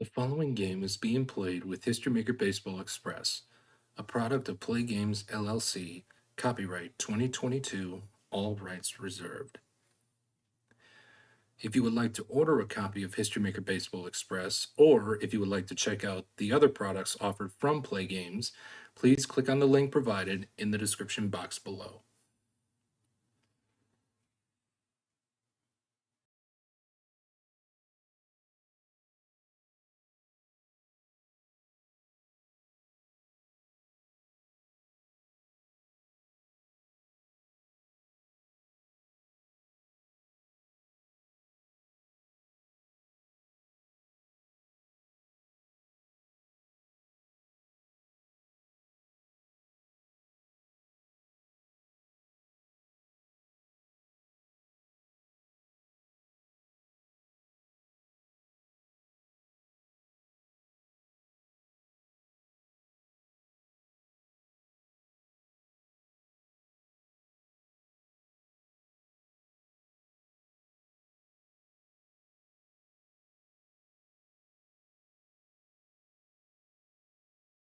The following game is being played with History Maker Baseball Express, a product of Play Games LLC, copyright 2022, all rights reserved. If you would like to order a copy of History Maker Baseball Express, or if you would like to check out the other products offered from Play Games, please click on the link provided in the description box below.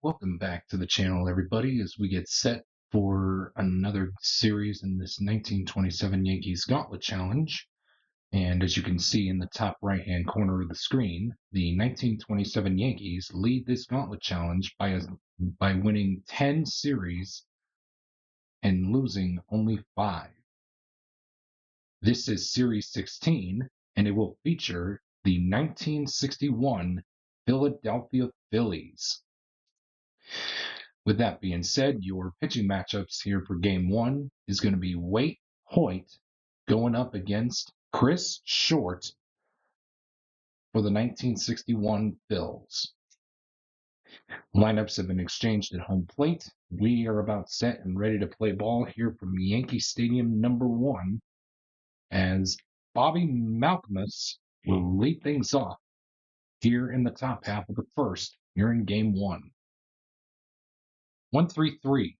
Welcome back to the channel, everybody, as we get set for another series in this 1927 Yankees Gauntlet Challenge. And as you can see in the top right-hand corner of the screen, the 1927 Yankees lead this Gauntlet Challenge by winning 10 series and losing only 5. This is Series 16, and it will feature the 1961 Philadelphia Phillies. With that being said, your pitching matchups here for Game 1 is going to be Waite Hoyt going up against Chris Short for the 1961 Phils. Lineups have been exchanged at home plate. We are about set and ready to play ball here from Yankee Stadium number 1 as Bobby Malcolmus will lead things off here in the top half of the first here in Game 1. 1-3-3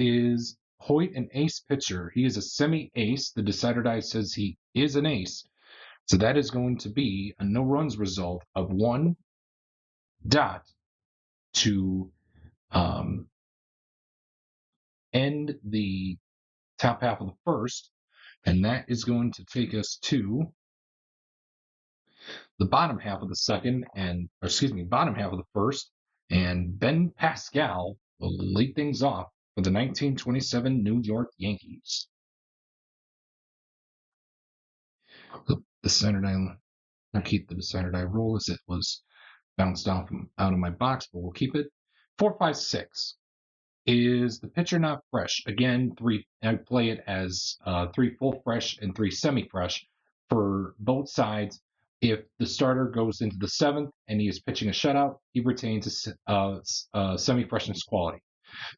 is Hoyt an ace pitcher. He is a semi-ace. The decider die says he is an ace. So that is going to be a no runs result of 1 dot to end the top half of the first. And that is going to take us to the bottom half of the bottom half of the first. And Ben Pascal will lead things off for the 1927 New York Yankees. The center die, I'll keep the center die roll as it was bounced off out of my box, but we'll keep it. 4-5-6 is the pitcher not fresh. Again, I play it as 3 full fresh and 3 semi-fresh for both sides. If the starter goes into the 7th and he is pitching a shutout, he retains a semi-freshness quality.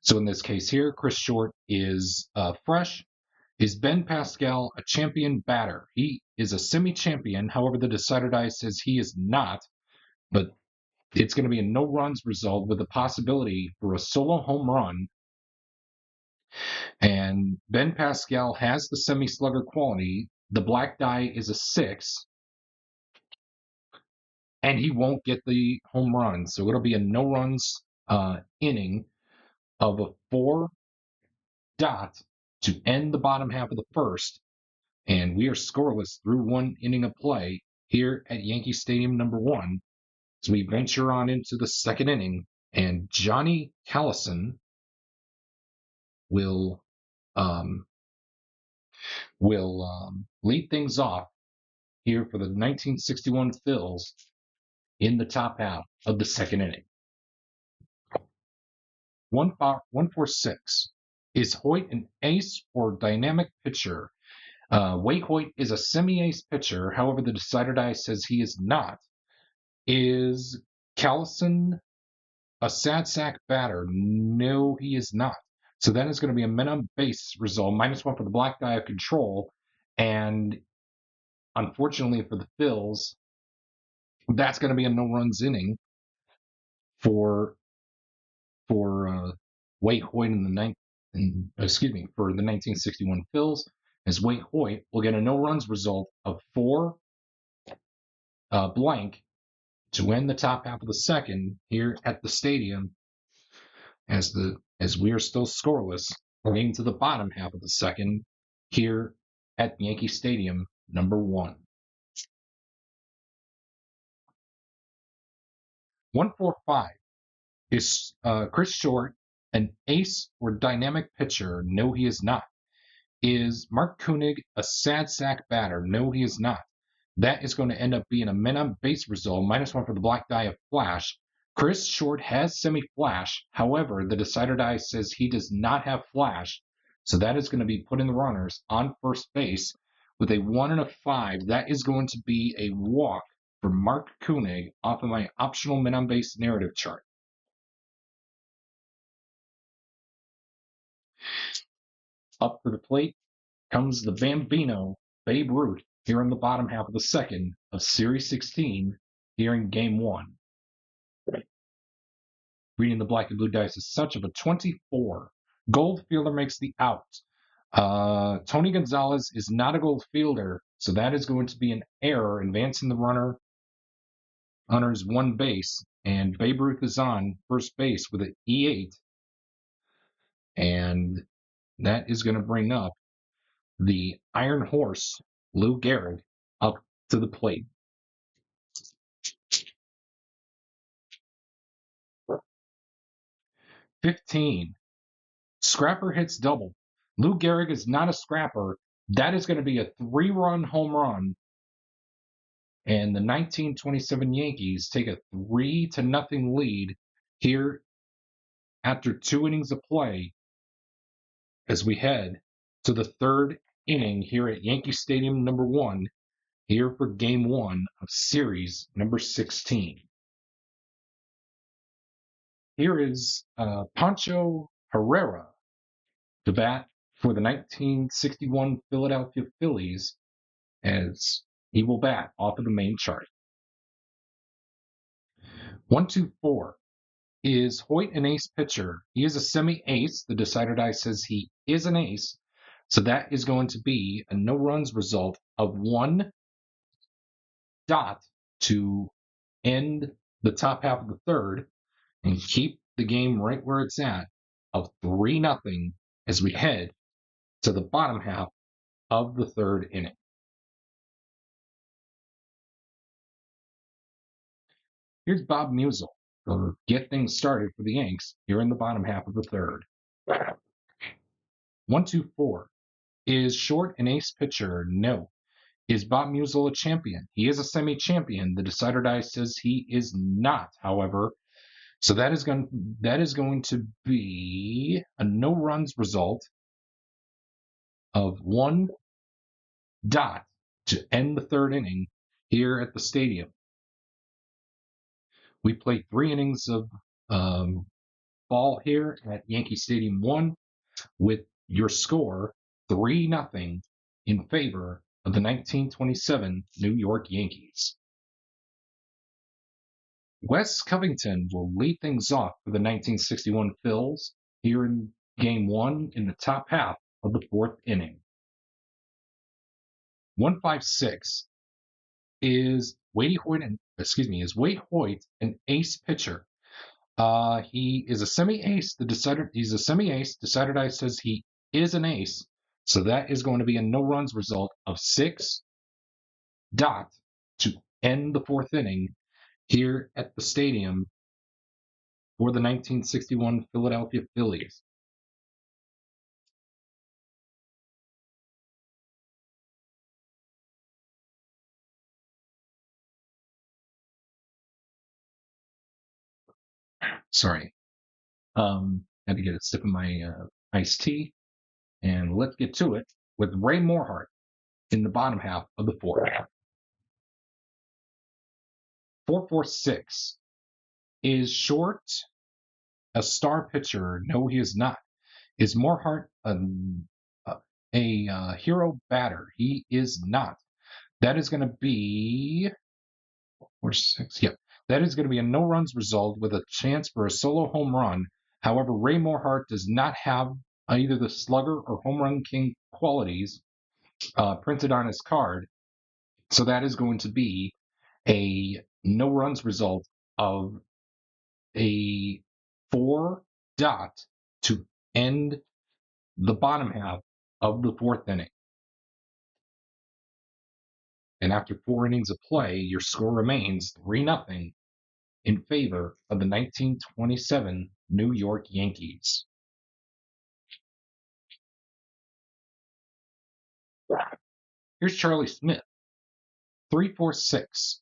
So in this case here, Chris Short is fresh. Is Ben Pascal a champion batter? He is a semi-champion. However, the decider die says he is not, but it's going to be a no runs result with the possibility for a solo home run. And Ben Pascal has the semi-slugger quality. The black die is a 6. And he won't get the home run. So it'll be a no runs inning of a 4 dot to end the bottom half of the first. And we are scoreless through 1 inning of play here at Yankee Stadium number 1. So we venture on into the 2nd inning, and Johnny Callison will lead things off here for the 1961 Phils in the top half of the 2nd inning. 1-4-6 is Hoyt an ace or dynamic pitcher? Waite Hoyt is a semi-ace pitcher. However, the decider die says he is not. Is Callison a sad sack batter? No, he is not. So that is going to be a men on base result, -1 for the black die of control. And unfortunately for the Phils, that's going to be a no runs inning for Waite Hoyt for the 1961 Phils, as Waite Hoyt will get a no runs result of 4 blank to end the top half of the second here at the stadium as we are still scoreless, heading to the bottom half of the second here at Yankee Stadium, number 1. 145 is Chris Short, an ace or dynamic pitcher? No, he is not. Is Mark Koenig a sad sack batter? No, he is not. That is going to end up being a men on base result, -1 for the black die of flash. Chris Short has semi-flash. However, the decider die says he does not have flash. So that is going to be putting the runners on first base with a 1 and a 5. That is going to be a walk for Mark Koenig off of my optional men on base narrative chart. Up for the plate comes the Bambino, Babe Ruth, here in the bottom half of the second of Series 16, here in Game 1. Reading the black and blue dice is such of a 24. Gold fielder makes the out. Tony Gonzalez is not a gold fielder, so that is going to be an error, advancing the runner's one base, and Babe Ruth is on first base with an E8, and that is going to bring up the Iron Horse, Lou Gehrig, up to the plate. "15. Scrapper hits double. Lou Gehrig is not a scrapper. That is going to be a 3-run home run. And the 1927 Yankees take a 3-0 lead here after 2 innings of play as we head to the 3rd inning here at Yankee Stadium number 1 here for Game 1 of Series number 16. Here is Pancho Herrera to bat for the 1961 Philadelphia Phillies as he will bat off of the main chart. 124 is Hoyt an ace pitcher. He is a semi-ace. The decider die says he is an ace. So that is going to be a no-runs result of 1 dot to end the top half of the third and keep the game right where it's at of 3-0 as we head to the bottom half of the 3rd inning. Here's Bob Musial to get things started for the Yanks here in the bottom half of the 3rd. 124 is Short an ace pitcher? No. Is Bob Musial a champion? He is a semi-champion. The decider die says he is not, however. So that is going to be a no-runs result of 1 dot to end the 3rd inning here at the stadium. We played 3 innings of ball here at Yankee Stadium 1 with your score 3-0 in favor of the 1927 New York Yankees. Wes Covington will lead things off for the 1961 Phils here in Game 1 in the top half of the 4th inning. 156 is Wade Hoyt an ace pitcher. He is a semi-ace. He's a semi-ace. Decider die says he is an ace. So that is going to be a no-runs result of 6 dot to end the 4th inning here at the stadium for the 1961 Philadelphia Phillies. Sorry. Had to get a sip of my iced tea. And let's get to it with Ray Morehart in the bottom half of the 4th. 446 is Short a star pitcher? No, he is not. Is Morehart a hero batter? He is not. That is going to be 4-6. Yep. That is going to be a no-runs result with a chance for a solo home run. However, Ray Morehart does not have either the slugger or home run king qualities printed on his card. So that is going to be a no runs result of a 4 to end the bottom half of the 4th inning. And after 4 innings of play, your score remains 3-0 in favor of the 1927 New York Yankees. Here's Charlie Smith. 3-4-6.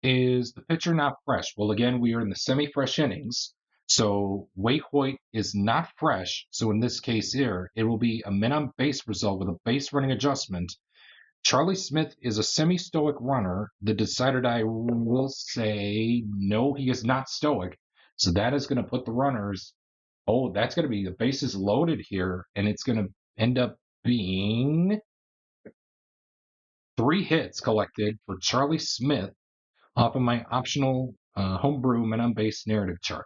Is the pitcher not fresh? Well, again, we are in the semi-fresh innings. So Wade Hoyt is not fresh. So in this case here, it will be a men on base result with a base running adjustment. Charlie Smith is a semi-stoic runner. The decider I will say, no, he is not stoic. So that is going to put the runners, that's going to be the bases loaded here. And it's going to end up being 3 hits collected for Charlie Smith off of my optional homebrew men on base narrative chart.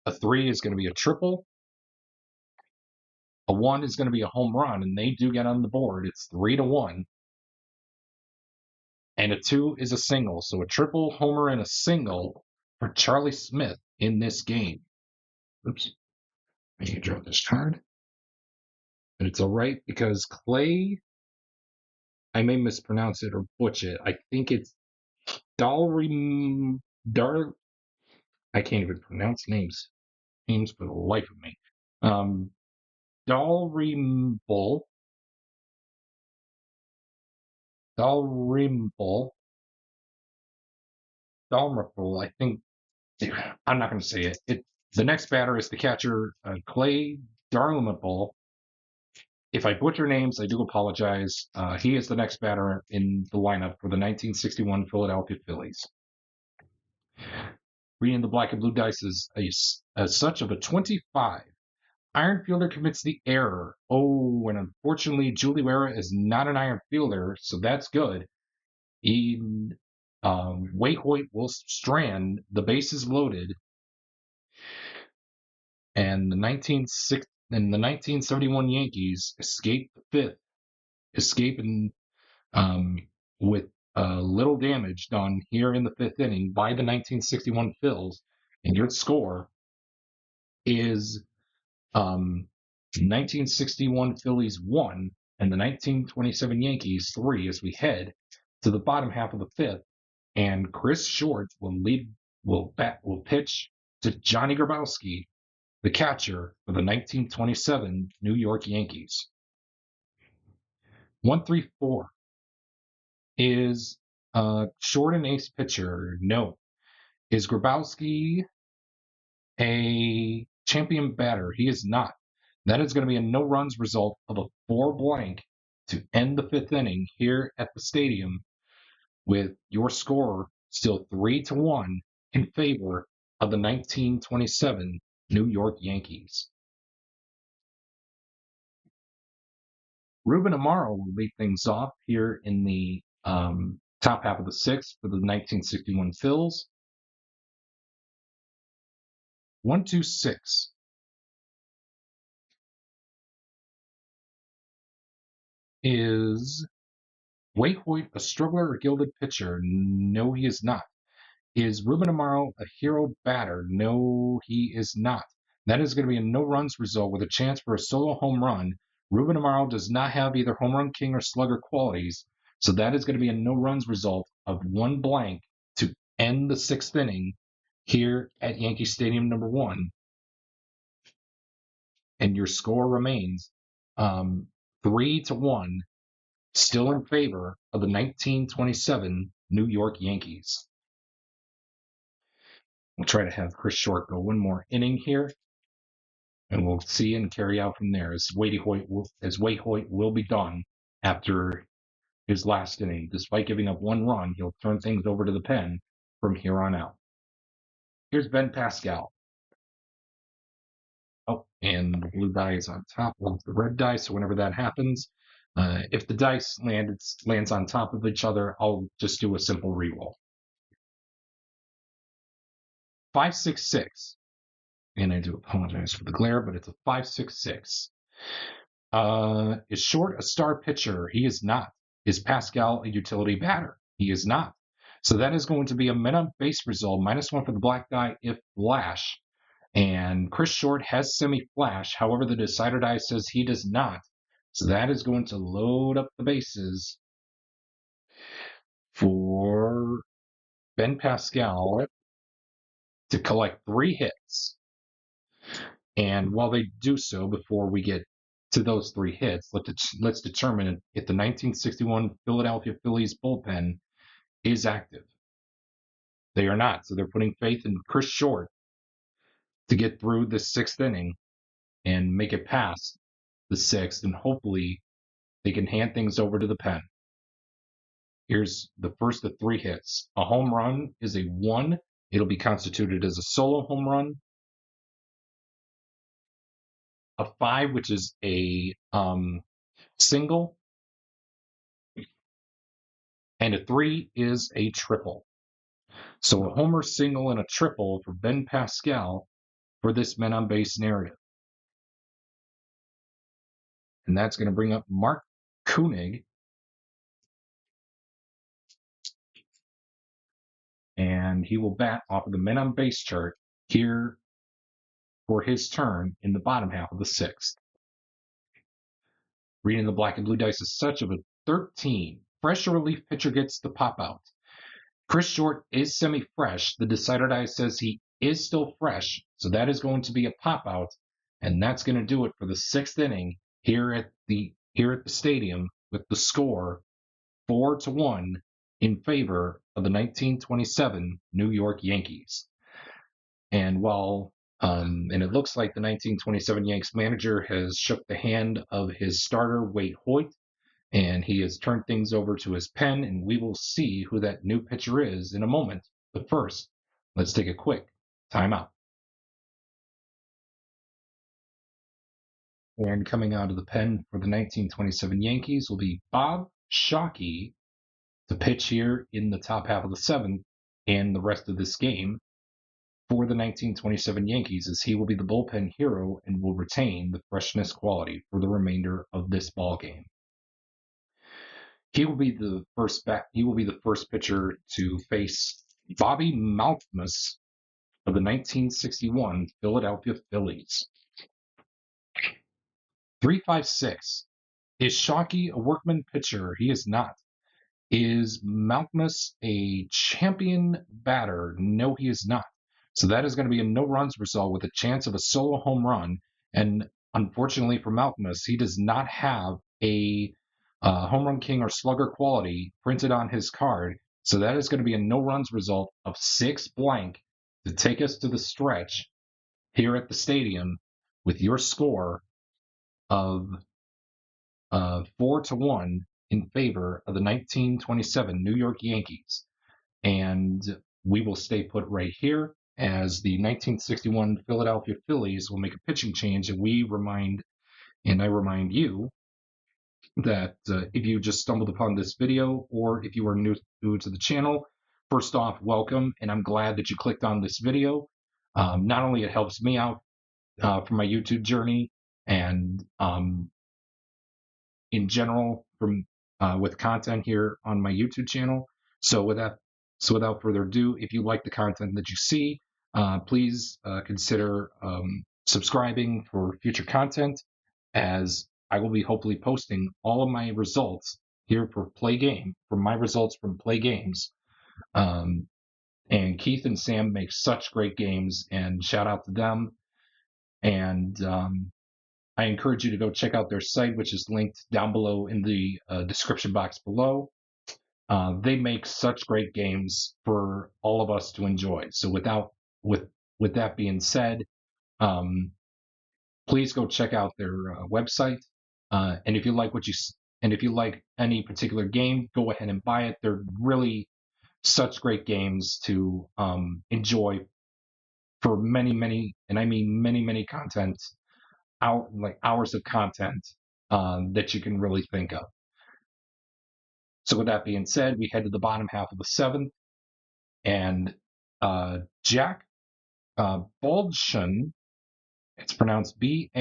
A 3 is going to be a triple. A 1 is going to be a home run, and they do get on the board. It's 3-1. And a 2 is a single. So a triple, homer, and a single for Charlie Smith in this game. Oops. I need to drop this card. But it's all right because Clay, I may mispronounce it or butcher it. I think it's I can't even pronounce names for the life of me. Dalrymple, I think. I'm not going to say it. The next batter is the catcher, Clay Dalrymple. If I butcher names, I do apologize. He is the next batter in the lineup for the 1961 Philadelphia Phillies. Reading the black and blue dice is as such of a 25. Iron fielder commits the error. Oh, and unfortunately, Julie Vera is not an iron fielder, so that's good. Wade Hoyt will strand. The base is loaded. And the 1971 Yankees escape the 5th, escaping with little damage done here in the 5th inning by the 1961 Phils. And your score is 1961 Phillies 1 and the 1927 Yankees 3 as we head to the bottom half of the 5th. And Chris Short will pitch to Johnny Grabowski, the catcher for the 1927 New York Yankees. 1-3-4 is Short an ace pitcher? No. Is Grabowski a champion batter? He is not. That is going to be a no runs result of a 4 blank to end the 5th inning here at the stadium, with your score still 3-1 in favor of the 1927 New York Yankees. Ruben Amaro will lead things off here in the top half of the 6th for the 1961 Phils. 1-2-6 is Wade Hoyt a struggler or gilded pitcher? No, he is not. Is Ruben Amaro a hero batter? No, he is not. That is going to be a no runs result with a chance for a solo home run. Ruben Amaro does not have either home run king or slugger qualities, so that is going to be a no runs result of 1 blank to end the 6th inning here at Yankee Stadium number 1. And your score remains 3-1, still in favor of the 1927 New York Yankees. We'll try to have Chris Short go 1 more inning here, and we'll see and carry out from there as Wade Hoyt will be done after his last inning. Despite giving up 1 run, he'll turn things over to the pen from here on out. Here's Ben Pascal. Oh, and the blue die is on top of the red die, so whenever that happens, if the dice lands on top of each other, I'll just do a simple reroll. 5-6-6. And I do apologize for the glare, but it's a 5-6-6. Is Short a star pitcher? He is not. Is Pascal a utility batter? He is not. So that is going to be a men on base result, -1 for the black die if flash. And Chris Short has semi-flash. However, the decider die says he does not. So that is going to load up the bases for Ben Pascal to collect 3 hits. And while they do so, before we get to those 3 hits, let's determine if the 1961 Philadelphia Phillies bullpen is active. They are not. So they're putting faith in Chris Short to get through the 6th inning and make it past the 6th, and hopefully they can hand things over to the pen. Here's the first of 3 hits. A home run is a 1. It'll be constituted as a solo home run. A 5, which is a single. And a 3 is a triple. So a homer, single, and a triple for Ben Pascal for this men on base scenario. And that's going to bring up Mark Koenig. And he will bat off of the men on base chart here for his turn in the bottom half of the 6th. Reading the black and blue dice is such of a 13. Fresh relief pitcher gets the pop out. Chris Short is semi-fresh. The decider die says he is still fresh, so that is going to be a pop out, and that's going to do it for the 6th inning here at the stadium with the score 4-1 in favor of the 1927 New York Yankees. And while and it looks like the 1927 Yanks manager has shook the hand of his starter Wade Hoyt, and he has turned things over to his pen, and we will see who that new pitcher is in a moment. But first, let's take a quick timeout. And coming out of the pen for the 1927 Yankees will be Bob Shockey to pitch here in the top half of the 7th and the rest of this game for the 1927 Yankees, as he will be the bullpen hero and will retain the freshness quality for the remainder of this ball game. He will be the first pitcher to face Bobby Malthus of the 1961 Philadelphia Phillies. 356. Is Shockey a workman pitcher? He is not. Is Malthus a champion batter? No, he is not. So that is going to be a no runs result with a chance of a solo home run. And unfortunately for Malthus, he does not have a home run king or slugger quality printed on his card. So that is going to be a no runs result of 6 blank to take us to the stretch here at the stadium with your score of 4-1 in favor of the 1927 New York Yankees. And we will stay put right here as the 1961 Philadelphia Phillies will make a pitching change. And I remind you that if you just stumbled upon this video or if you are new to the channel, first off, welcome, and I'm glad that you clicked on this video. Not only it helps me out for my YouTube journey and in general with content here on my YouTube channel. So without further ado, if you like the content that you see, please consider subscribing for future content, as I will be hopefully posting all of my results here for my results from Play Games. And Keith and Sam make such great games, and shout out to them. And I encourage you to go check out their site, which is linked down below in the description box below. They make such great games for all of us to enjoy. So with that being said, please go check out their website. And if you like any particular game, go ahead and buy it. They're really such great games to enjoy for many, and I mean many content, hours of content that you can really think of. So with that being said, we head to the bottom half of the 7th, and Jack Baldschun, it's pronounced Baldschun,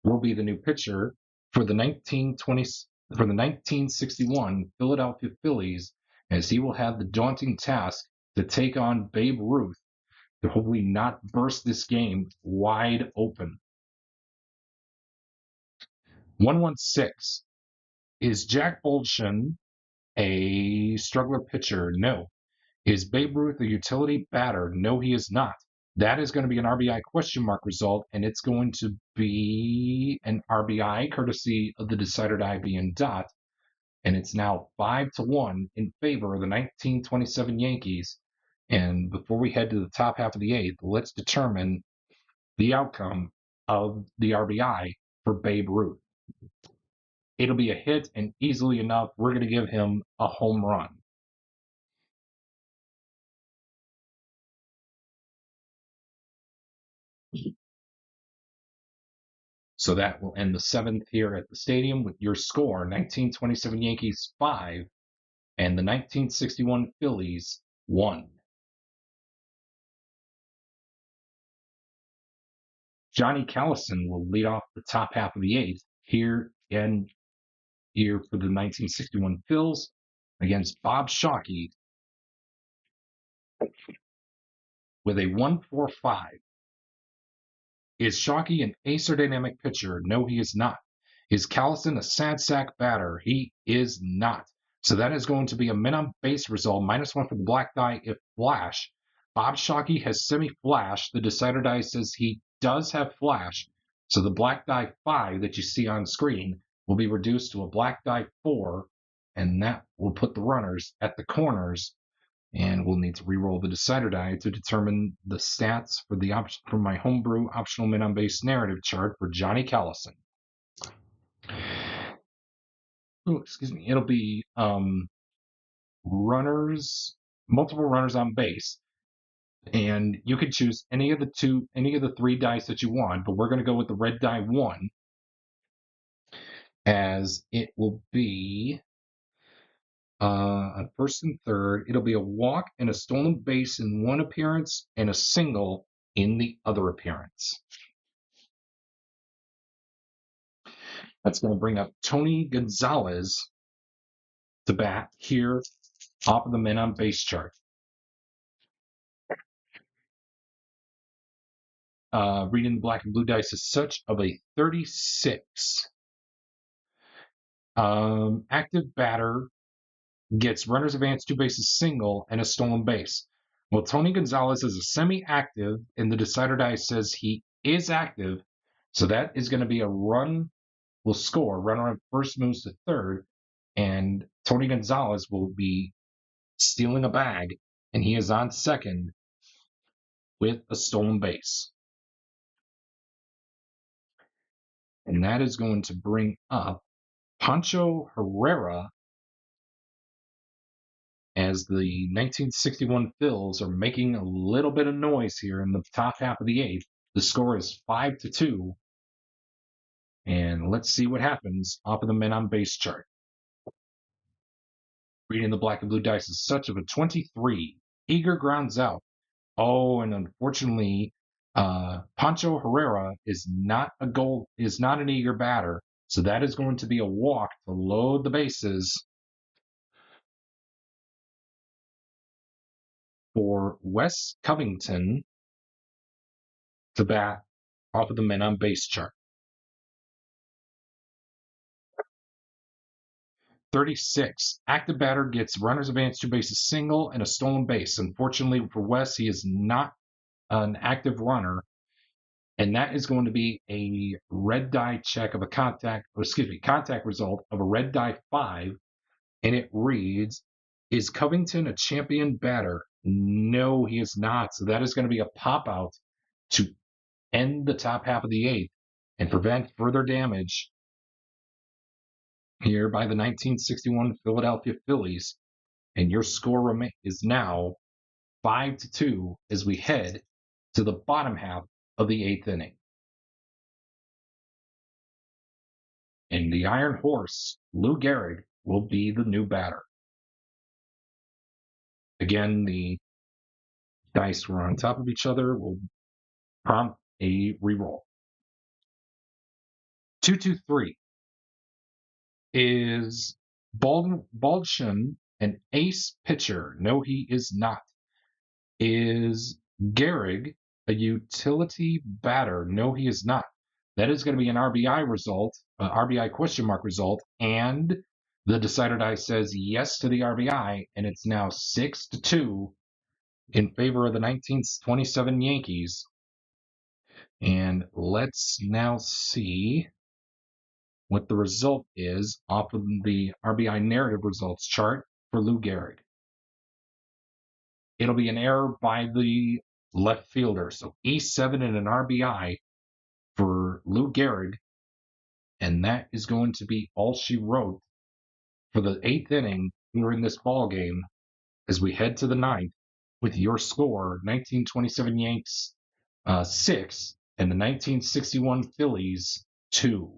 will be the new pitcher for the 1961 Philadelphia Phillies, as he will have the daunting task to take on Babe Ruth to hopefully not burst this game wide open. 116. Is Jack Olson a struggler pitcher? No. Is Babe Ruth a utility batter? No, he is not. That is going to be an RBI question mark result, and it's going to be an RBI courtesy of the decider die being dot, and it's now 5-1 in favor of the 1927 Yankees. And before we head to the top half of the eighth, let's determine the outcome of the RBI for Babe Ruth. It'll be a hit, and easily enough, we're going to give him a home run. So that will end the seventh here at the stadium with your score 1927 Yankees 5 and the 1961 Phillies 1. Johnny Callison will lead off the top half of the eighth here for the 1961 Phils against Bob Shockey with a 1.45. Is Shockey an ace or dynamic pitcher? No, he is not. Is Callison a sad sack batter? He is not. So that is going to be a men on base result, -1 for the black die if flash. Bob Shockey has semi-flash. The decider die says he does have flash. So the black die 5 that you see on screen will be reduced to a black die 4, and that will put the runners at the corners. And we'll need to re-roll the decider die to determine the stats for my homebrew optional men on base narrative chart for Johnny Callison. Oh, excuse me. It'll be multiple runners on base, and you can choose any of the 3 dice that you want. But we're going to go with the red die 1, as it will be. On first and third, it'll be a walk and a stolen base in one appearance and a single in the other appearance. That's going to bring up Tony Gonzalez to bat here off of the men on base chart. Reading the black and blue dice is such of a 36. Active batter gets runners advance, 2 bases single, and a stolen base. Well, Tony Gonzalez is a semi-active, and the decider die says he is active. So that is going to be a run will score. Runner on first moves to third, and Tony Gonzalez will be stealing a bag, and he is on second with a stolen base. And that is going to bring up Pancho Herrera, as the 1961 Phils are making a little bit of noise here in the top half of the eighth. The score is 5-2. And let's see what happens off of the men on base chart. Reading the black and blue dice is such of a 23. Eager grounds out. Oh, and unfortunately, Pancho Herrera is not an eager batter. So that is going to be a walk to load the bases for Wes Covington to bat off of the men on base chart. 36. Active batter gets runners advance, 2 bases single, and a stolen base. Unfortunately for Wes, he is not an active runner, and that is going to be a red die check of a contact result of a red die 5, and it reads, is Covington a champion batter? No, he is not. So that is going to be a pop out to end the top half of the eighth and prevent further damage here by the 1961 Philadelphia Phillies. And your score is now 5-2 as we head to the bottom half of the eighth inning. And the Iron Horse, Lou Gehrig, will be the new batter. Again, the dice were on top of each other. Will prompt a reroll. 2-2-3. Is Baldwin an ace pitcher? No, he is not. Is Gehrig a utility batter? No, he is not. That is going to be an RBI result, RBI question mark result, and the decider die says yes to the RBI, and it's now 6-2 in favor of the 1927 Yankees. And let's now see what the result is off of the RBI narrative results chart for Lou Gehrig. It'll be an error by the left fielder. So E7 and an RBI for Lou Gehrig. And that is going to be all she wrote for the 8th inning here in this ball game as we head to the 9th with your score 1927 Yanks 6 and the 1961 Phillies 2.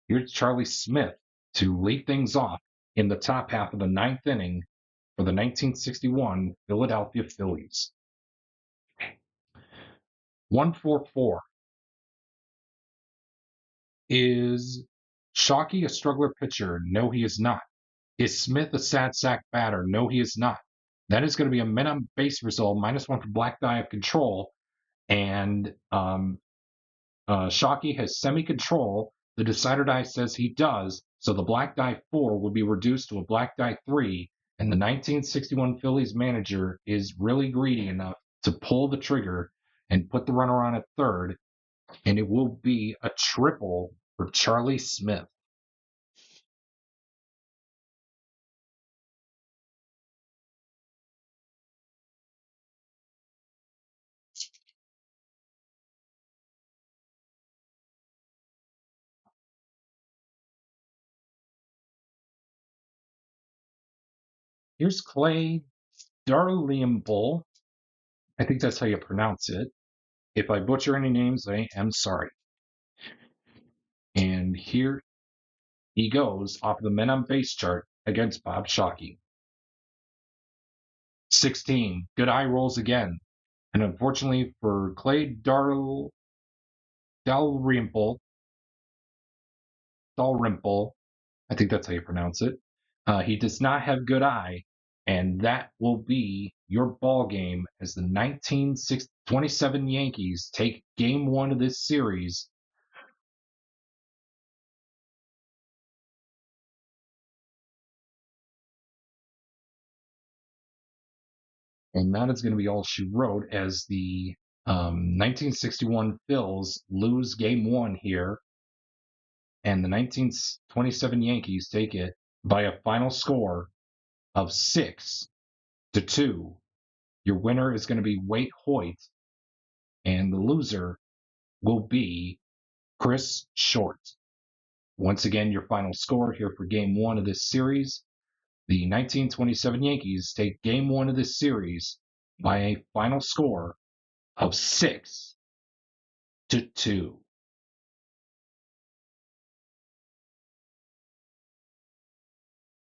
Here's Charlie Smith to lead things off in the top half of the 9th inning for the 1961 Philadelphia Phillies. 144. Is Shockey a struggler pitcher? No, he is not. Is Smith a sad sack batter? No, he is not. That is going to be a men on base result, -1 for black die of control. And Shockey has semi-control. The decider die says he does. So the black die 4 will be reduced to a black die 3. And the 1961 Phillies manager is really greedy enough to pull the trigger and put the runner on at third. And it will be a triple for Charlie Smith. Here's Clay Darliamble. I think that's how you pronounce it. If I butcher any names, I am sorry. And here he goes off the men on base chart against Bob Shockey. 16. Good eye rolls again. And unfortunately for Clay Dalrymple, I think that's how you pronounce it. He does not have good eye, and that will be your ball game as the 1927 Yankees take game 1 of this series. And that is going to be all she wrote as the 1961 Phils lose game 1 here. And the 1927 Yankees take it by a final score of 6-2. Your winner is going to be Waite Hoyt, and the loser will be Chris Short. Once again, your final score here for game 1 of this series. The 1927 Yankees take game 1 of this series by a final score of 6-2.